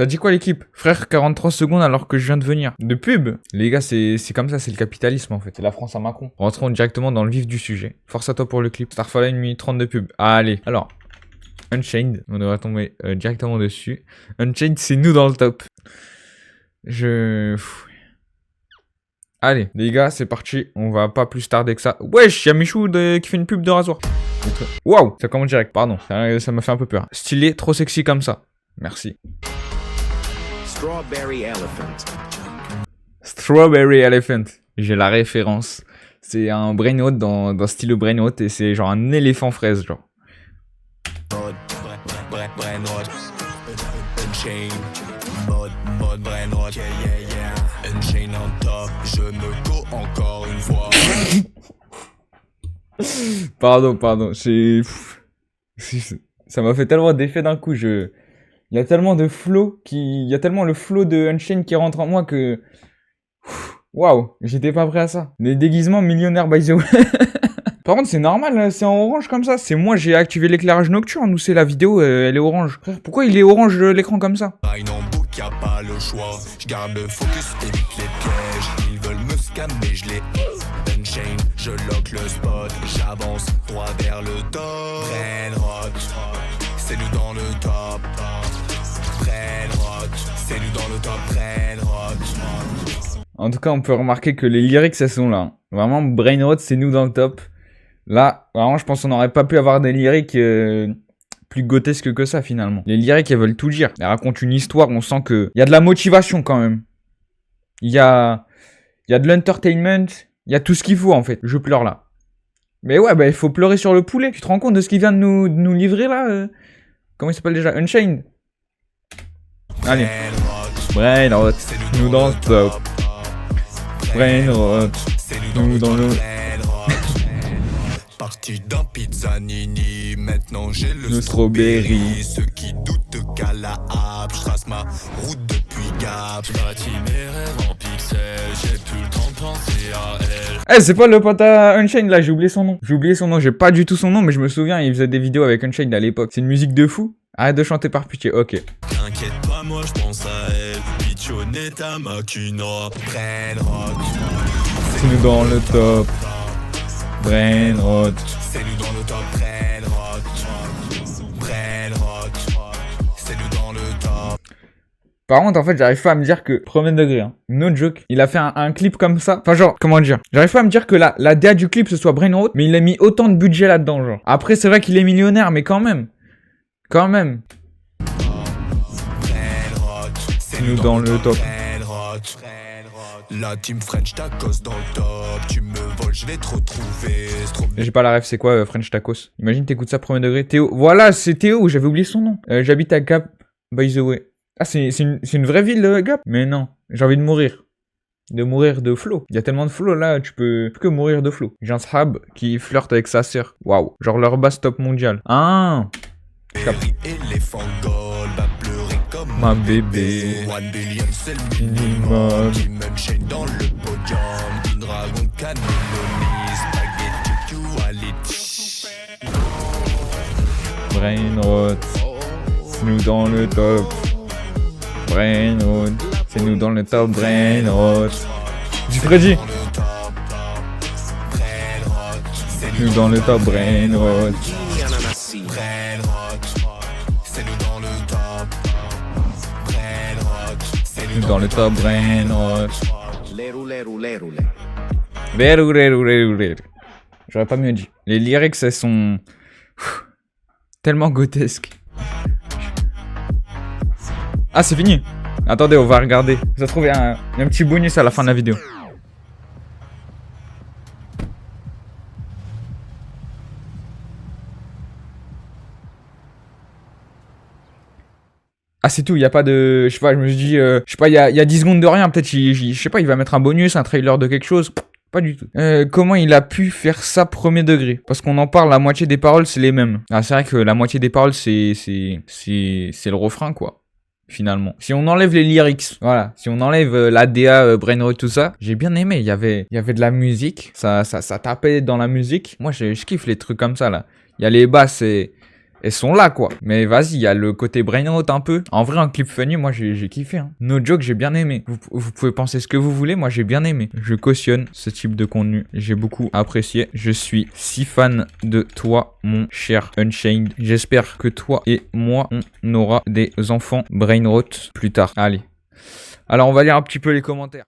Ça dit quoi l'équipe? Frère, 43 secondes alors que je viens de venir. De pub? Les gars, c'est comme ça, c'est le capitalisme en fait. C'est la France à Macron. Rentrons directement dans le vif du sujet. Force à toi pour le clip. Starfall 1 minute 30 de pub. Allez, alors. Unchained, on devrait tomber directement dessus. Unchained, c'est nous dans le top. Allez, les gars, c'est parti. On va pas plus tarder que ça. Wesh, y'a Michou qui fait une pub de rasoir. Waouh, ça commence direct, pardon. Ça m'a fait un peu peur. Stylé, trop sexy comme ça. Merci. Strawberry Elephant. Strawberry Elephant. J'ai la référence. C'est un brainrot dans style brainrot et c'est genre un éléphant fraise, genre. Brainrot. Unchained. Mode brainrot. Unchained on top. Je me go encore une fois. Pardon. Ça m'a fait tellement d'effet d'un coup. Il y a tellement de flow il y a tellement le flow de Unchained qui rentre en moi que... Waouh, j'étais pas prêt à ça. Les déguisements millionnaires by the way. Par contre, c'est normal, c'est en orange comme ça. C'est moi, j'ai activé l'éclairage nocturne ou c'est la vidéo, elle est orange. Frère, pourquoi il est orange l'écran comme ça? Y a pas le choix. Je garde le focus, évite les pièges. Ils veulent me scammer, je les Unchained, je lock le spot. J'avance droit vers le top. Brainrot, c'est nous dans le top. Brainrot, c'est nous dans le top. Brainrot. En tout cas, on peut remarquer que les lyrics, elles sont là. Vraiment, Brainrot, c'est nous dans le top. Là, vraiment, je pense qu'on n'aurait pas pu avoir des lyrics plus grotesques que ça, finalement. Les lyrics, elles veulent tout dire. Elles racontent une histoire, on sent qu'il y a de la motivation, quand même. Il y a de l'entertainment, il y a tout ce qu'il faut, en fait. Je pleure, là. Mais ouais, bah, il faut pleurer sur le poulet. Tu te rends compte de ce qu'il vient de nous livrer, là Comment il s'appelle déjà? Unchained. Allez. Brainrot, nous dans le top. Brainrot, nous dans le... Parti d'un pizzanini, maintenant j'ai le strawberry. Ceux qui doutent qu'à la happe, je trace ma route depuis Gap. Je bâtis mes rêves en pixels, j'ai plus le temps de penser à elle. Eh, c'est pas le pote à Unchained là, j'ai oublié son nom. J'ai pas du tout son nom, mais je me souviens, il faisait des vidéos avec Unchained à l'époque. C'est une musique de fou. Arrête de chanter par pitié, ok. T'inquiète pas, moi je pense à elle. Pichonetta Makina. Brainrot. C'est nous dans le top. Brainrot. C'est nous dans le top. Brainrot. C'est nous dans le top. Par contre, en fait, j'arrive pas à me dire que, premier degré, hein, no joke, il a fait un clip comme ça. Enfin, genre, comment dire? J'arrive pas à me dire que la DA du clip ce soit Brainrot, mais il a mis autant de budget là-dedans, genre. Après, c'est vrai qu'il est millionnaire, mais quand même. C'est nous dans le top. La team French Tacos dans le top. Tu me voles, je vais te retrouver. J'ai pas la ref, c'est quoi French Tacos? Imagine t'écoutes ça premier degré. Théo. Voilà, c'est Théo, j'avais oublié son nom. J'habite à Gap, by the way. Ah, c'est une vraie ville, Gap? Mais non, j'ai envie de mourir. De mourir de flow. Il y a tellement de flow là, tu peux que mourir de flow. J'ai un sahab qui flirte avec sa sœur. Waouh. Genre leur basse top mondial. Ah. Éléphant gold va pleurer comme ma bébé. 1 billion c'est le minimum. Team Unchained dans le podium. Une dragon cannelloni. Spaghetti quality. Brainrot. C'est nous dans le top. Brainrot. C'est nous dans le top. Brainrot. Du Freddy. C'est nous dans le top. Brainrot. Dans le top, Brainrot. J'aurais pas mieux dit. Les lyrics, elles sont tellement grotesques. Ah, c'est fini. Attendez, on va regarder. Ça se trouve, il y a un petit bonus à la fin de la vidéo. Ah, c'est tout, il y a pas de... Je sais pas, je me suis dit... je sais pas, il y a 10 secondes de rien, peut-être, je sais pas, il va mettre un bonus, un trailer de quelque chose. Pas du tout. Comment il a pu faire ça premier degré? Parce qu'on en parle, la moitié des paroles, c'est les mêmes. Ah, c'est vrai que la moitié des paroles, c'est le refrain, quoi. Finalement. Si on enlève les lyrics, voilà. Si on enlève la DA, Brainrot, tout ça, j'ai bien aimé. Il y avait de la musique. Ça tapait dans la musique. Moi, je kiffe les trucs comme ça, là. Il y a les basses elles sont là quoi. Mais vas-y, il y a le côté brainrot un peu. En vrai, un clip funny, moi j'ai kiffé. Hein. No joke, j'ai bien aimé. Vous pouvez penser ce que vous voulez, moi j'ai bien aimé. Je cautionne ce type de contenu. J'ai beaucoup apprécié. Je suis si fan de toi, mon cher Unchained. J'espère que toi et moi, on aura des enfants brainrot plus tard. Allez. Alors on va lire un petit peu les commentaires.